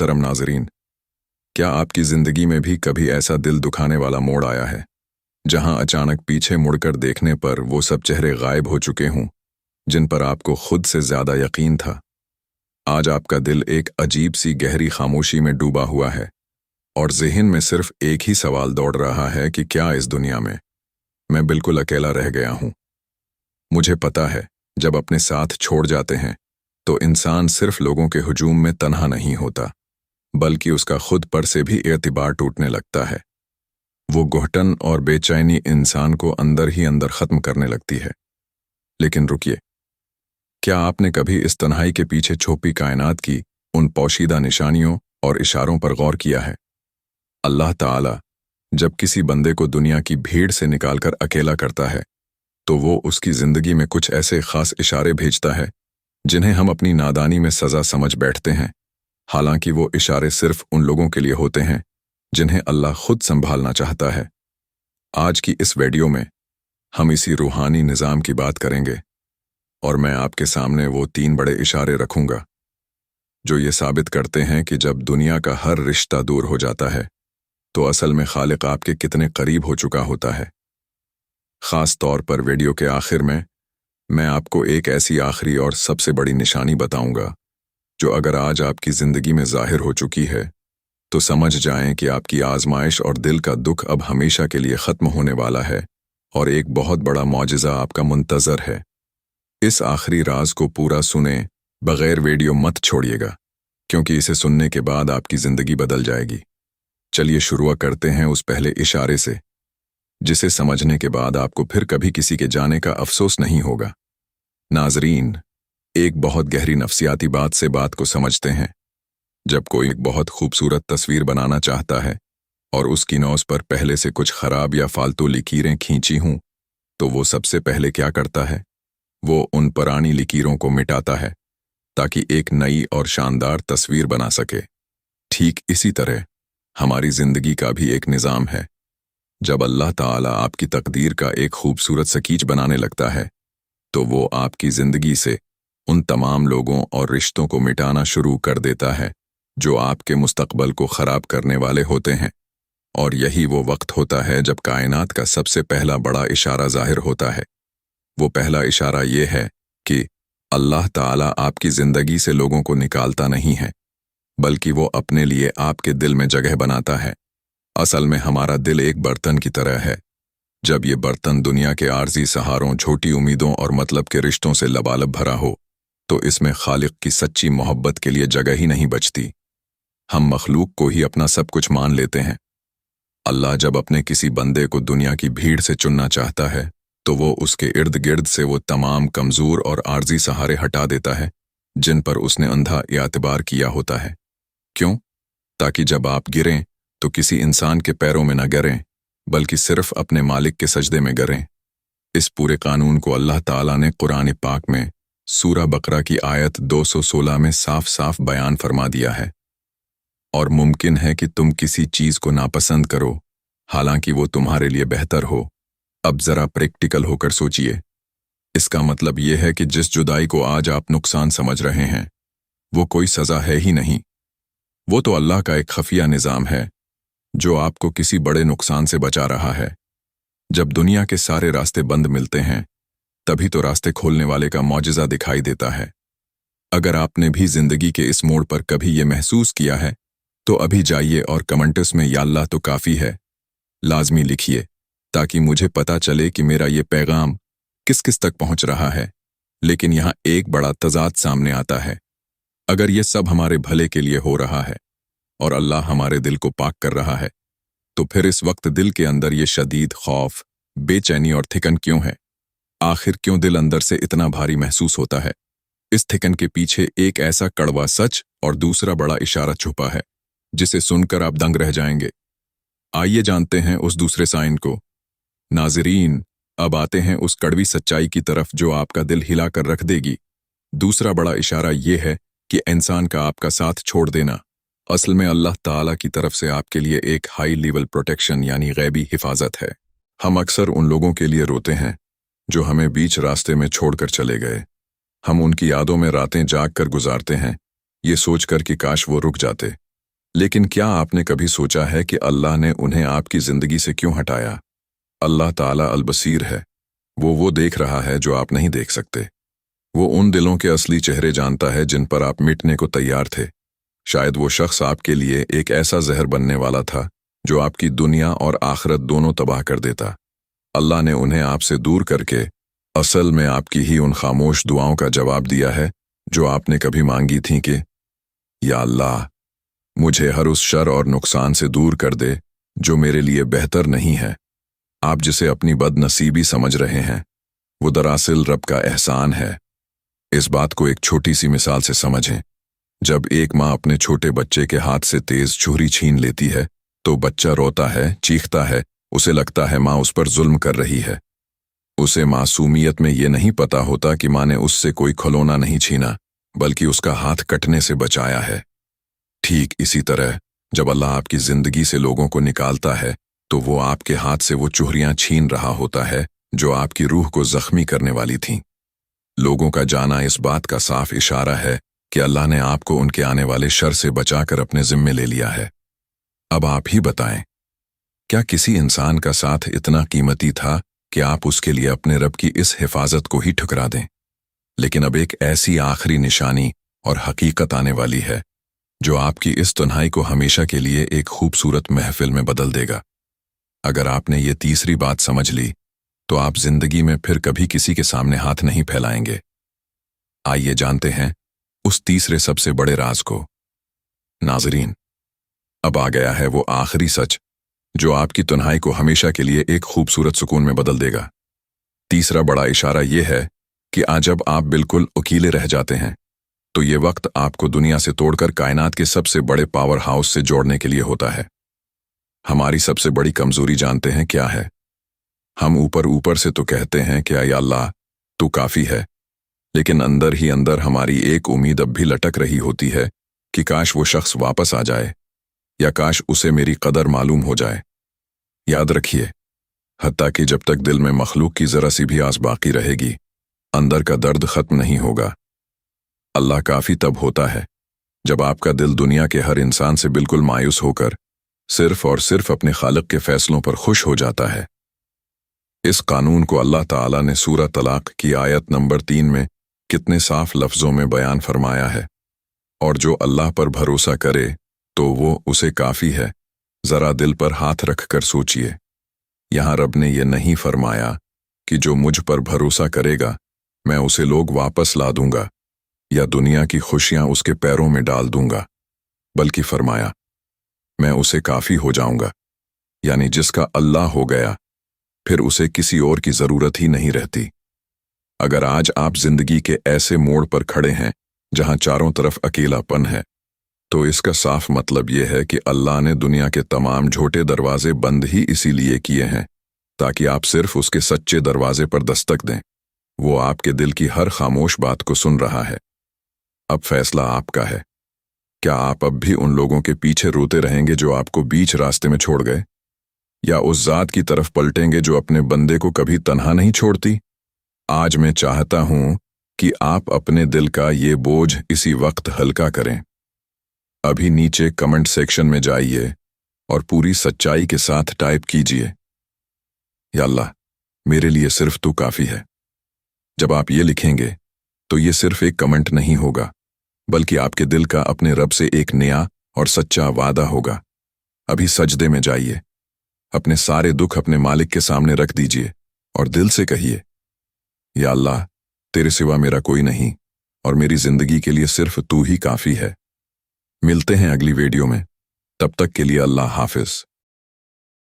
मोहतरम नाजरीन, क्या आपकी ज़िंदगी में भी कभी ऐसा दिल दुखाने वाला मोड़ आया है जहां अचानक पीछे मुड़कर देखने पर वो सब चेहरे गायब हो चुके हों जिन पर आपको खुद से ज़्यादा यकीन था? आज आपका दिल एक अजीब सी गहरी खामोशी में डूबा हुआ है और ज़हन में सिर्फ एक ही सवाल दौड़ रहा है कि क्या इस दुनिया में मैं बिल्कुल अकेला रह गया हूं? मुझे पता है, जब अपने साथ छोड़ जाते हैं तो इंसान सिर्फ लोगों के हुजूम में तन्हा नहीं होता, बल्कि उसका खुद पर से भी एतबार टूटने लगता है। वो घुटन और बेचैनी इंसान को अंदर ही अंदर ख़त्म करने लगती है। लेकिन रुकिए, क्या आपने कभी इस तन्हाई के पीछे छुपी कायनात की उन पोशीदा निशानियों और इशारों पर गौर किया है? अल्लाह ताला जब किसी बंदे को दुनिया की भीड़ से निकालकर अकेला करता है तो वो उसकी ज़िंदगी में कुछ ऐसे ख़ास इशारे भेजता है जिन्हें हम अपनी नादानी में सज़ा समझ बैठते हैं। हालांकि वो इशारे सिर्फ उन लोगों के लिए होते हैं जिन्हें अल्लाह खुद संभालना चाहता है। आज की इस वीडियो में हम इसी रूहानी निज़ाम की बात करेंगे और मैं आपके सामने वो 3 बड़े इशारे रखूंगा जो ये साबित करते हैं कि जब दुनिया का हर रिश्ता दूर हो जाता है तो असल में खालिक आपके कितने करीब हो चुका होता है। ख़ास तौर पर वीडियो के आखिर में मैं आपको एक ऐसी आखिरी और सबसे बड़ी निशानी बताऊंगा जो अगर आज आपकी ज़िंदगी में ज़ाहिर हो चुकी है तो समझ जाएं कि आपकी आजमाइश और दिल का दुख अब हमेशा के लिए ख़त्म होने वाला है और एक बहुत बड़ा मौजिज़ा आपका मुंतज़र है। इस आखिरी राज को पूरा सुने, बग़ैर वीडियो मत छोड़िएगा, क्योंकि इसे सुनने के बाद आपकी ज़िंदगी बदल जाएगी। चलिए शुरू करते हैं उस पहले इशारे से, जिसे समझने के बाद आपको फिर कभी किसी के जाने का अफसोस नहीं होगा। नाजरीन, एक बहुत गहरी नफ्सियाती बात से बात को समझते हैं। जब कोई एक बहुत खूबसूरत तस्वीर बनाना चाहता है और उसकी नौज पर पहले से कुछ खराब या फालतू लकीरें खींची हों तो वो सबसे पहले क्या करता है? वो उन पुरानी लकीरों को मिटाता है ताकि एक नई और शानदार तस्वीर बना सके। ठीक इसी तरह हमारी ज़िंदगी का भी एक निज़ाम है। जब अल्लाह ताला आपकी तकदीर का एक खूबसूरत स्केच बनाने लगता है तो वो आपकी ज़िंदगी से उन तमाम लोगों और रिश्तों को मिटाना शुरू कर देता है जो आपके मुस्तकबल को ख़राब करने वाले होते हैं। और यही वो वक्त होता है जब कायनात का सबसे पहला बड़ा इशारा ज़ाहिर होता है। वो पहला इशारा ये है कि अल्लाह ताला आपकी ज़िंदगी से लोगों को निकालता नहीं है, बल्कि वो अपने लिए आपके दिल में जगह बनाता है। असल में हमारा दिल एक बर्तन की तरह है। जब ये बर्तन दुनिया के आर्जी सहारों, छोटी उम्मीदों और मतलब के रिश्तों से लबालब भरा हो तो इसमें खालिक की सच्ची मोहब्बत के लिए जगह ही नहीं बचती। हम मखलूक को ही अपना सब कुछ मान लेते हैं। अल्लाह जब अपने किसी बंदे को दुनिया की भीड़ से चुनना चाहता है तो वो उसके इर्द गिर्द से वो तमाम कमज़ोर और आर्जी सहारे हटा देता है जिन पर उसने अंधा एतबार किया होता है। क्यों? ताकि जब आप गिरें तो किसी इंसान के पैरों में न गिरें, बल्कि सिर्फ अपने मालिक के सजदे में गिरें। इस पूरे कानून को अल्लाह ताला ने कुरान पाक में सूरा बकरा की आयत 216 में साफ साफ बयान फरमा दिया है। और मुमकिन है कि तुम किसी चीज़ को नापसंद करो हालांकि वो तुम्हारे लिए बेहतर हो। अब ज़रा प्रैक्टिकल होकर सोचिए। इसका मतलब यह है कि जिस जुदाई को आज आप नुकसान समझ रहे हैं वो कोई सज़ा है ही नहीं। वो तो अल्लाह का एक खफिया निज़ाम है जो आपको किसी बड़े नुकसान से बचा रहा है। जब दुनिया के सारे रास्ते बंद मिलते हैं तभी तो रास्ते खोलने वाले का मौजिज़ा दिखाई देता है। अगर आपने भी ज़िंदगी के इस मोड़ पर कभी ये महसूस किया है तो अभी जाइए और कमेंट्स में या अल्लाह तो काफ़ी है लाजमी लिखिए, ताकि मुझे पता चले कि मेरा ये पैगाम किस किस तक पहुंच रहा है। लेकिन यहाँ एक बड़ा तज़ाद सामने आता है। अगर ये सब हमारे भले के लिए हो रहा है और अल्लाह हमारे दिल को पाक कर रहा है तो फिर इस वक्त दिल के अंदर ये शदीद खौफ, बेचैनी और थिकन क्यों है? आखिर क्यों दिल अंदर से इतना भारी महसूस होता है? इस थिकन के पीछे एक ऐसा कड़वा सच और दूसरा बड़ा इशारा छुपा है जिसे सुनकर आप दंग रह जाएंगे। आइए जानते हैं उस दूसरे साइन को। नाज़रीन, अब आते हैं उस कड़वी सच्चाई की तरफ जो आपका दिल हिला कर रख देगी। दूसरा बड़ा इशारा ये है कि इंसान का आपका साथ छोड़ देना असल में अल्लाह ताला की तरफ से आपके लिए एक हाई लेवल प्रोटेक्शन यानी गैबी हिफाजत है। हम अक्सर उन लोगों के लिए रोते हैं जो हमें बीच रास्ते में छोड़कर चले गए। हम उनकी यादों में रातें जाग कर गुजारते हैं, ये सोचकर कि काश वो रुक जाते, लेकिन क्या आपने कभी सोचा है कि अल्लाह ने उन्हें आपकी जिंदगी से क्यों हटाया? अल्लाह ताला अल-बसीर है। वो देख रहा है जो आप नहीं देख सकते। वो उन दिलों के असली चेहरे जानता है जिन पर आप मिटने को तैयार थे। शायद वो शख्स आपके लिए एक ऐसा जहर बनने वाला था जो आपकी दुनिया और आखिरत दोनों तबाह कर देता। अल्लाह ने उन्हें आपसे दूर करके असल में आपकी ही उन खामोश दुआओं का जवाब दिया है जो आपने कभी मांगी थीं कि या अल्लाह, मुझे हर उस शर और नुकसान से दूर कर दे जो मेरे लिए बेहतर नहीं है। आप जिसे अपनी बदनसीबी समझ रहे हैं, वो दरअसल रब का एहसान है। इस बात को एक छोटी सी मिसाल से समझें। जब एक माँ अपने छोटे बच्चे के हाथ से तेज छुरी छीन लेती है तो बच्चा रोता है, चीखता है, उसे लगता है माँ उस पर जुल्म कर रही है। उसे मासूमियत में ये नहीं पता होता कि माँ ने उससे कोई खिलौना नहीं छीना, बल्कि उसका हाथ कटने से बचाया है। ठीक इसी तरह जब अल्लाह आपकी जिंदगी से लोगों को निकालता है तो वो आपके हाथ से वो चुहरियां छीन रहा होता है जो आपकी रूह को जख्मी करने वाली थीं। लोगों का जाना इस बात का साफ इशारा है कि अल्लाह ने आपको उनके आने वाले शर से बचाकर अपने जिम्मे ले लिया है। अब आप ही बताएं, क्या किसी इंसान का साथ इतना कीमती था कि आप उसके लिए अपने रब की इस हिफाजत को ही ठुकरा दें? लेकिन अब एक ऐसी आखिरी निशानी और हकीकत आने वाली है जो आपकी इस तन्हाई को हमेशा के लिए एक खूबसूरत महफिल में बदल देगा। अगर आपने ये तीसरी बात समझ ली तो आप जिंदगी में फिर कभी किसी के सामने हाथ नहीं फैलाएंगे। आइए जानते हैं उस तीसरे सबसे बड़े राज को। नाज़रीन, अब आ गया है वो आखिरी सच जो आपकी तन्हाई को हमेशा के लिए एक खूबसूरत सुकून में बदल देगा। तीसरा बड़ा इशारा यह है कि आज जब आप बिल्कुल अकेले रह जाते हैं तो ये वक्त आपको दुनिया से तोड़कर कायनात के सबसे बड़े पावर हाउस से जोड़ने के लिए होता है। हमारी सबसे बड़ी कमजोरी जानते हैं क्या है? हम ऊपर ऊपर से तो कहते हैं कि या अल्लाह तू काफी है, लेकिन अंदर ही अंदर हमारी एक उम्मीद अब भी लटक रही होती है कि काश वो शख्स वापस आ जाए या काश उसे मेरी कदर मालूम हो जाए। याद रखिए, हत्ता कि जब तक दिल में मखलूक की जरा सी भी आस बाकी रहेगी, अंदर का दर्द खत्म नहीं होगा। अल्लाह काफी तब होता है जब आपका दिल दुनिया के हर इंसान से बिल्कुल मायूस होकर सिर्फ और सिर्फ अपने खालिक के फैसलों पर खुश हो जाता है। इस कानून को अल्लाह ताला ने सूरह तलाक की आयत नंबर 3 में कितने साफ लफ्जों में बयान फरमाया है। और जो अल्लाह पर भरोसा करे तो वो उसे काफी है। जरा दिल पर हाथ रख कर सोचिए, यहां रब ने यह नहीं फरमाया कि जो मुझ पर भरोसा करेगा मैं उसे लोग वापस ला दूंगा या दुनिया की खुशियां उसके पैरों में डाल दूंगा, बल्कि फरमाया मैं उसे काफी हो जाऊंगा। यानी जिसका अल्लाह हो गया फिर उसे किसी और की जरूरत ही नहीं रहती। अगर आज आप जिंदगी के ऐसे मोड़ पर खड़े हैं जहां चारों तरफ अकेलापन है, तो इसका साफ मतलब यह है कि अल्लाह ने दुनिया के तमाम झूठे दरवाजे बंद ही इसीलिए किए हैं ताकि आप सिर्फ उसके सच्चे दरवाजे पर दस्तक दें। वो आपके दिल की हर खामोश बात को सुन रहा है। अब फैसला आपका है। क्या आप अब भी उन लोगों के पीछे रोते रहेंगे जो आपको बीच रास्ते में छोड़ गए, या उस जात की तरफ पलटेंगे जो अपने बंदे को कभी तन्हा नहीं छोड़ती? आज मैं चाहता हूं कि आप अपने दिल का ये बोझ इसी वक्त हल्का करें। अभी नीचे कमेंट सेक्शन में जाइए और पूरी सच्चाई के साथ टाइप कीजिए, या अल्लाह मेरे लिए सिर्फ तू काफी है। जब आप ये लिखेंगे तो ये सिर्फ एक कमेंट नहीं होगा, बल्कि आपके दिल का अपने रब से एक नया और सच्चा वादा होगा। अभी सजदे में जाइए, अपने सारे दुख अपने मालिक के सामने रख दीजिए और दिल से कहिए, या अल्लाह तेरे सिवा मेरा कोई नहीं और मेरी जिंदगी के लिए सिर्फ तू ही काफी है। मिलते हैं अगली वीडियो में, तब तक के लिए अल्लाह हाफिज।